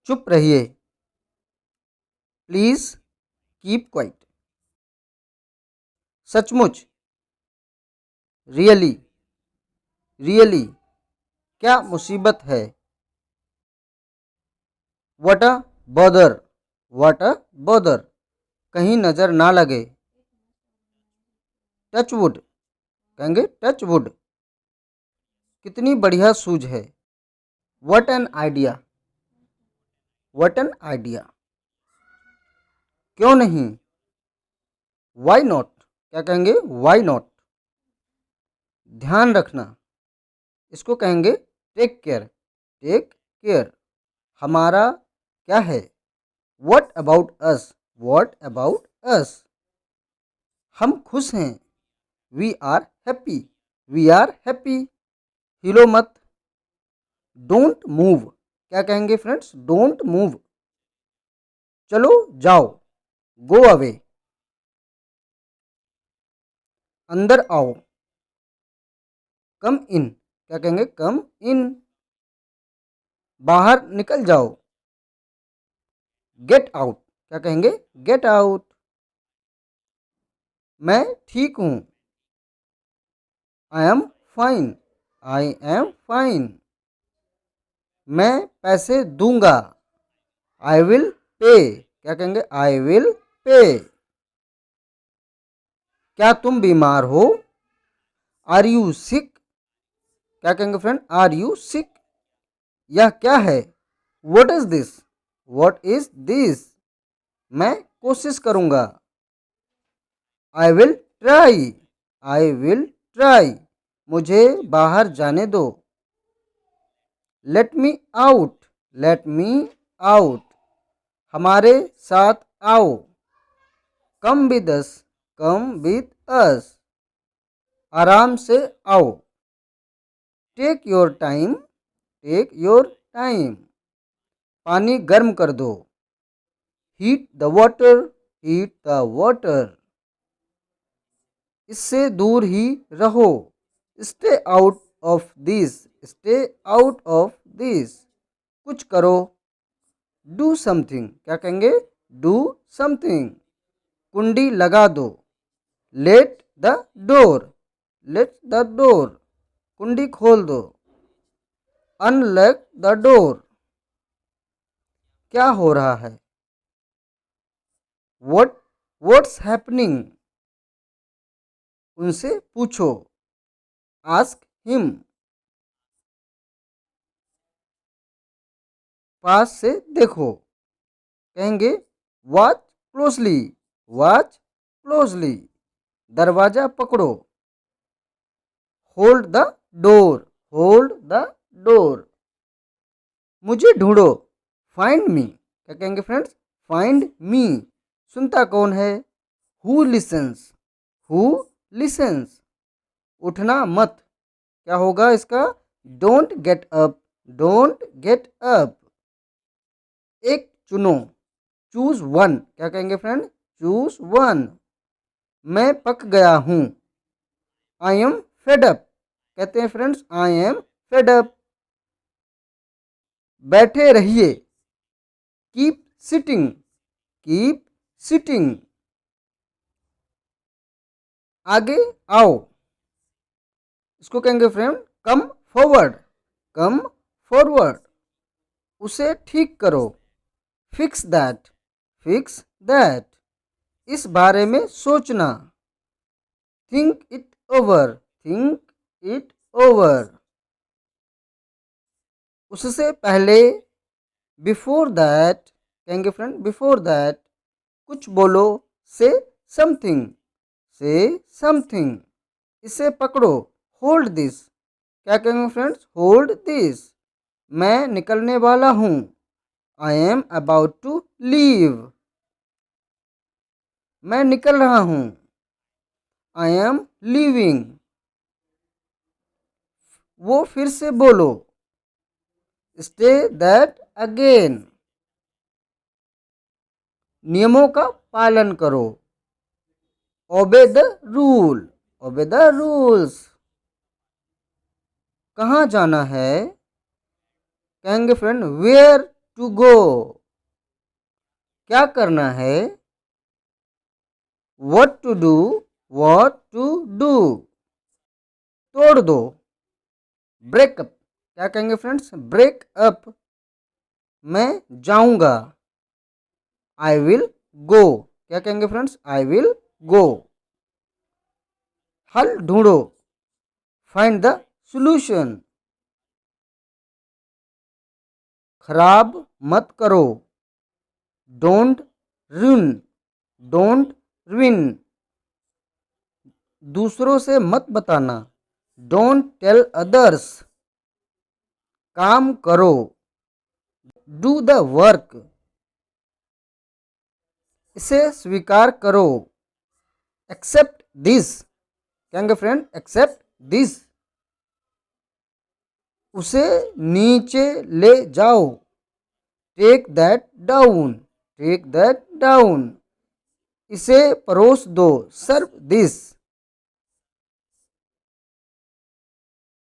चुप रहिए। Please keep quiet. सचमुच। रियली। रियली। क्या मुसीबत है? What a bother. What a bother. कहीं नजर ना लगे। Touch wood. कहेंगे टच वुड। कितनी बढ़िया सूझ है। What an idea. What an idea. क्यों नहीं? Why not. क्या कहेंगे? Why not. ध्यान रखना। इसको कहेंगे टेक केयर। Take care. हमारा क्या है? What about us. What about us. हम खुश हैं। We are happy. We are happy. हिलो मत। Don't move. क्या कहेंगे फ्रेंड्स? Don't move. चलो जाओ। Go away. अंदर आओ। कम इन। क्या कहेंगे? कम इन। बाहर निकल जाओ। Get out. क्या कहेंगे? Get out. मैं ठीक हूं। I am fine. I am fine. मैं पैसे दूंगा। I will pay. क्या कहेंगे? I will pay. क्या तुम बीमार हो? Are you sick. क्या कहेंगे फ्रेंड? Are you sick. यह क्या है? What is this. What is this. मैं कोशिश करूंगा। I will try. I will try. मुझे बाहर जाने दो। Let me out. Let me out. हमारे साथ आओ। Come with us. Come with us. आराम से आओ। Take your time. Take your time. पानी गर्म कर दो। Heat the water. Heat the water. इससे दूर ही रहो। Stay out of this. Stay out of this. कुछ करो। Do something. क्या कहेंगे? Do something. कुंडी लगा दो। Let the door. Let the door. कुंडी खोल दो। Unlock the door. क्या हो रहा है? What's happening. उनसे पूछो। Ask him. पास से देखो। कहेंगे वॉच क्लोजली। Watch closely. दरवाजा पकड़ो। Hold the door. Hold the door. मुझे ढूंढो। Find me. क्या कहेंगे फ्रेंड्स? Find me. सुनता कौन है? Who lessons. Who lessons. उठना मत। क्या होगा इसका? Don't get up. Don't get up. एक चुनो। Choose one. क्या कहेंगे फ्रेंड? Choose one. मैं पक गया हूं। I am fed up. कहते हैं friends I am fed up. बैठे रहिए। Keep sitting. Keep sitting. आगे आओ। इसको कहेंगे friend come forward. Come forward. उसे ठीक करो। Fix that. Fix that. इस बारे में सोचना। Think it over. Think it over. उससे पहले। Before that. कहेंगे फ्रेंड बिफोर दैट। कुछ बोलो। Say something. Say something. इसे पकड़ो। Hold this. क्या कहेंगे फ्रेंड्स? Hold this. मैं निकलने वाला हूं। I am about to leave. मैं निकल रहा हूं। I am leaving. वो फिर से बोलो। Stay that again. नियमों का पालन करो। Obey the rule. Obey the rules. कहाँ जाना है? कहेंगे फ्रेंड वेयर टू गो, क्या करना है, what to do, what to do, तोड़ दो, ब्रेकअप, क्या कहेंगे फ्रेंड्स, ब्रेक अप, मैं जाऊंगा, आई विल गो, क्या कहेंगे फ्रेंड्स, आई विल गो, हल ढूंढो, फाइंड द सॉल्यूशन, खराब मत करो, डोंट रुइन, डोंट रुइन, दूसरों से मत बताना, डोंट टेल अदर्स, काम करो, डू द वर्क, इसे स्वीकार करो, एक्सेप्ट दिस, कहेंगे फ्रेंड, एक्सेप्ट दिस, उसे नीचे ले जाओ, take that down, take that down, इसे परोस दो, सर्व दिस,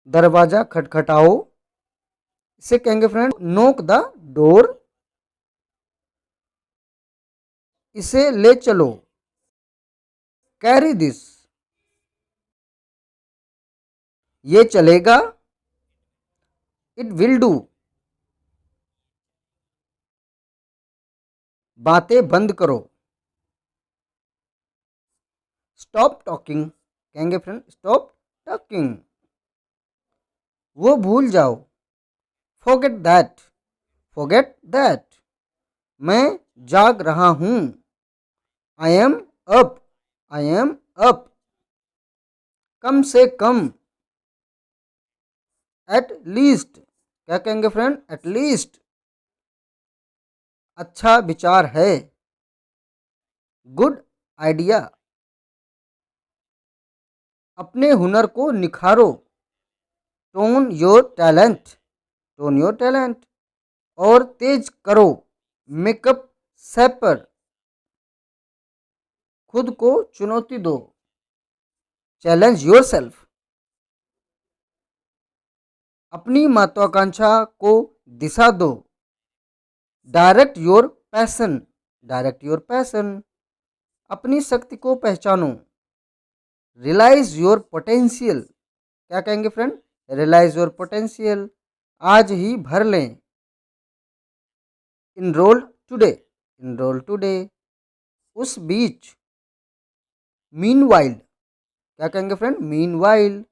दरवाजा खटखटाओ, इसे कहेंगे फ्रेंड, नोक द डोर, इसे ले चलो, कैरी दिस, ये चलेगा, इट विल डू, बातें बंद करो, स्टॉप टॉकिंग, कहेंगे फ्रेंड, स्टॉप टॉकिंग, वो भूल जाओ, फॉरगेट दैट, फॉरगेट दैट, मैं जाग रहा हूं, I am up, I am up, कम से कम, एट लीस्ट, क्या कहेंगे फ्रेंड, एट लीस्ट, अच्छा विचार है, गुड आइडिया, अपने हुनर को निखारो, tone your talent, tone your talent, और तेज करो, मेकअप सेपर, खुद को चुनौती दो, चैलेंज योर सेल्फ, अपनी महत्वाकांक्षा को दिशा दो, direct your passion, direct your passion, अपनी शक्ति को पहचानो, रियलाइज योर पोटेंशियल, क्या कहेंगे फ्रेंड, रियलाइज योर पोटेंशियल, आज ही भर लें, इनरोल टुडे, इनरोल टुडे, उस बीच, मीनवाइल, क्या कहेंगे फ्रेंड, मीनवाइल,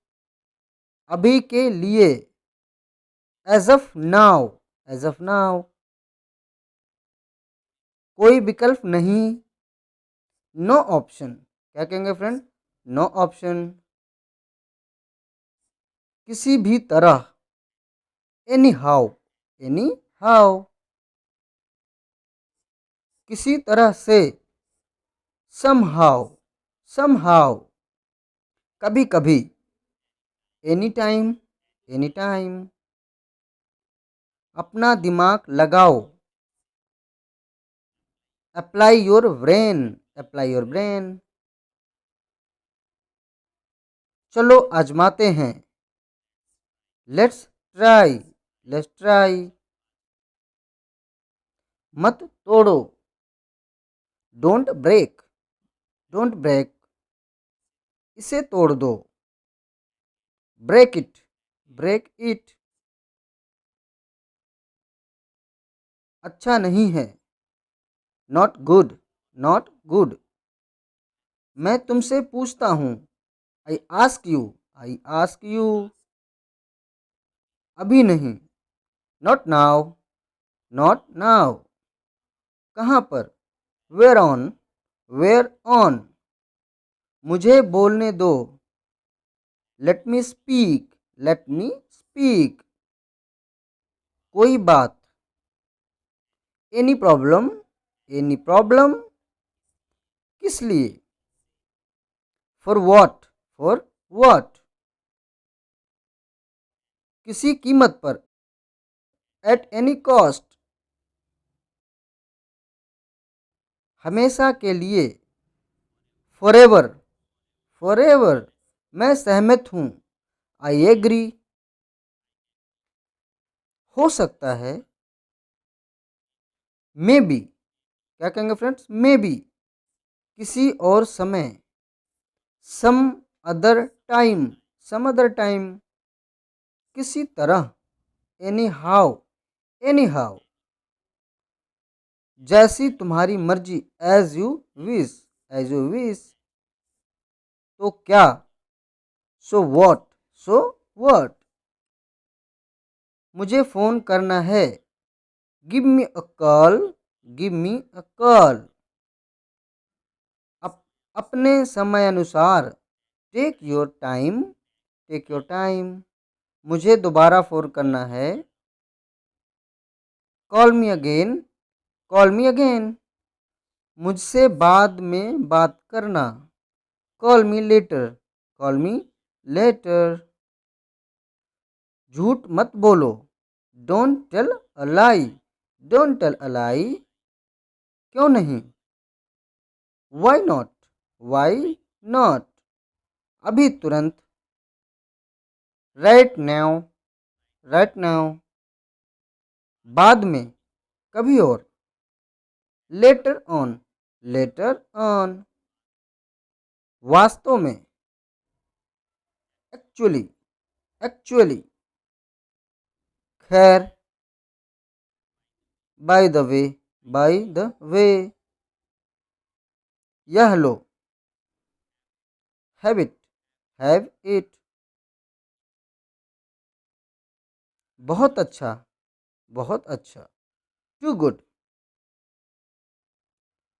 अभी के लिए, as of now, as of now, कोई विकल्प नहीं, नो ऑप्शन, क्या कहेंगे फ्रेंड, नो ऑप्शन, किसी भी तरह, एनी हाउ, एनी हाउ, किसी तरह से, समहाउ, समहाउ, कभी कभी, एनी टाइम, एनी टाइम, अपना दिमाग लगाओ, apply your brain, apply your brain, चलो आजमाते हैं, लेट्स ट्राई, लेट्स ट्राई, मत तोड़ो, डोंट ब्रेक, डोंट ब्रेक, इसे तोड़ दो, ब्रेक इट, ब्रेक इट, अच्छा नहीं है, नॉट गुड, नॉट गुड, मैं तुमसे पूछता हूँ, I ask you, I ask you, अभी नहीं, नॉट नाउ, नॉट नाउ, कहाँ पर, वेयर ऑन, वेयर ऑन, मुझे बोलने दो, let me speak, let me speak, कोई बात, एनी प्रॉब्लम, एनी प्रॉब्लम, किस लिए, फॉर वॉट, फॉर वॉट, किसी कीमत पर, एट एनी कॉस्ट, हमेशा के लिए, फॉरएवर, फॉरएवर, मैं सहमत हूँ, आई एग्री, हो सकता है, मे बी, क्या कहेंगे फ्रेंड्स, मे बी, किसी और समय, some other time, some other time, किसी तरह, एनी हाउ, एनी हाउ, जैसी तुम्हारी मर्जी, as you wish, as you wish, तो क्या, सो वॉट, सो वॉट, मुझे फोन करना है, give me a call, give me a call, अप, अपने समय अनुसार, take your time, take your time, मुझे दोबारा फोन करना है, call me again, call me again, मुझसे बाद में बात करना, call me later, call me later, झूठ मत बोलो, don't tell a lie, don't tell a lie, क्यों नहीं, वाई नॉट, वाई नॉट, अभी तुरंत, राइट नाउ, राइट नाउ, बाद में, कभी और, लेटर ऑन, लेटर ऑन, वास्तव में, एक्चुअली, एक्चुअली, खैर, by the way, by the way, यह लो, हैव इट, हैव इट, बहुत अच्छा, बहुत अच्छा, टू गुड,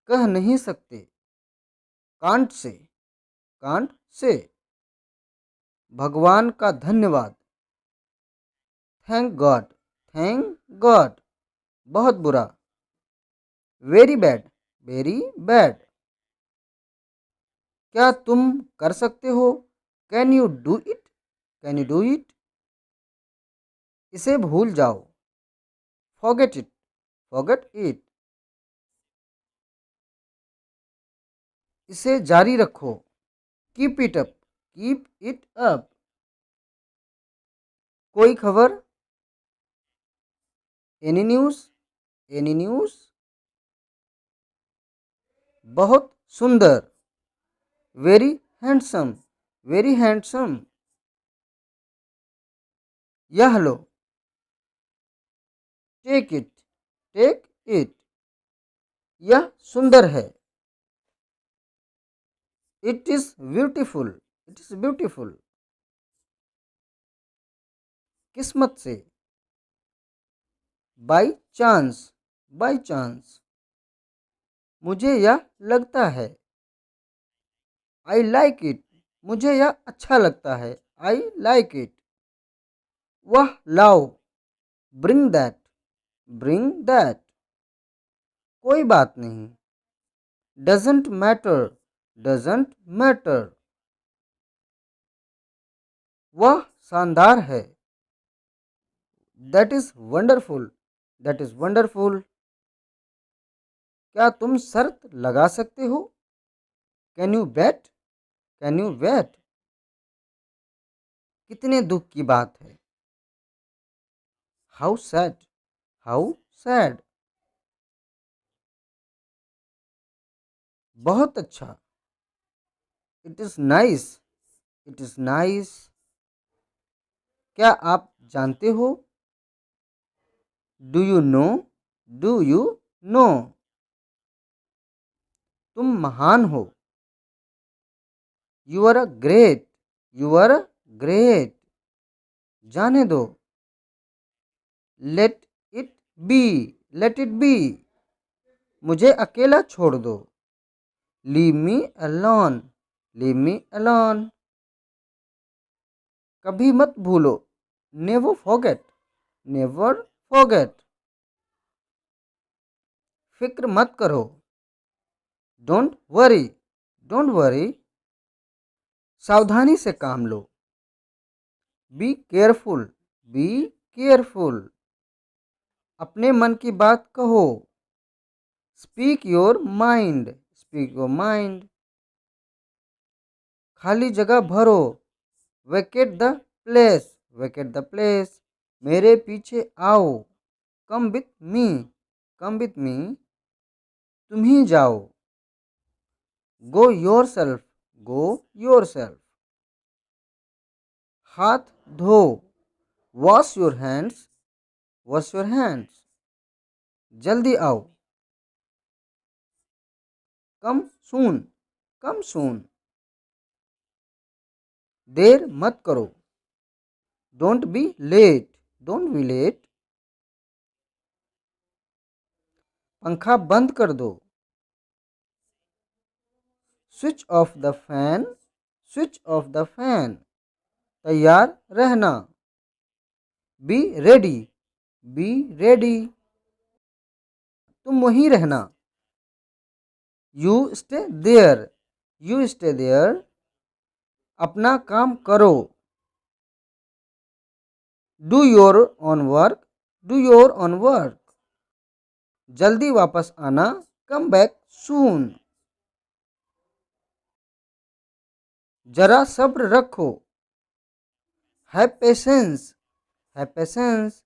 कह नहीं सकते, कांट से, कांट से, भगवान का धन्यवाद, थैंक गॉड, थैंक गॉड, बहुत बुरा, वेरी बैड, वेरी बैड, क्या तुम कर सकते हो, can you do it, can you do it, इसे भूल जाओ, फॉरगेट इट, फॉरगेट इट, इसे जारी रखो, keep it up, keep it up, कोई खबर, एनी न्यूज़, एनी न्यूज़, बहुत सुंदर, वेरी हैंडसम, वेरी हैंडसम, यह लो, टेक इट, टेक इट, यह सुंदर है, it is beautiful, it is beautiful, किस्मत से, बाई चांस, बाई चांस, मुझे यह लगता है, आई लाइक इट, मुझे यह अच्छा लगता है, आई लाइक इट, वह लाओ, ब्रिंग दैट, ब्रिंग दैट, कोई बात नहीं, डजेंट मैटर, डजेंट मैटर, वह शानदार है, that is wonderful, that is wonderful, क्या तुम शर्त लगा सकते हो, can you bat, can you bat, कितने दुख की बात है, हाउ सैड, हाउ सैड, बहुत अच्छा, it is nice, it is nice, क्या आप जानते हो, do you know, do you know, तुम महान हो, you are a great, you are a great, जाने दो, let it be, let it be, मुझे अकेला छोड़ दो, leave me alone, leave me alone, कभी मत भूलो, नेवर फॉरगेट, नेवर फॉरगेट, फिक्र मत करो, डोंट वरी, डोंट वरी, सावधानी से काम लो, बी केयरफुल, बी केयरफुल, अपने मन की बात कहो, speak your mind, speak your mind, खाली जगह भरो, vacate the place, vacate the place, मेरे पीछे आओ, come with me, come with me, तुम ही जाओ, go yourself, go yourself. हाथ धो, wash your hands, wash your hands. जल्दी आओ, कम सून, कम सून। देर मत करो, don't be late, don't be late. पंखा बंद कर दो, switch off the fan, switch off the fan. तैयार रहना, बी रेडी, बी रेडी। तुम वहीं रहना, you stay there, you stay there. अपना काम करो, do your own work, do your own work. जल्दी वापस आना, कम बैक सून। जरा सब्र रखो, हैव पेशेंस, हैव पेशेंस।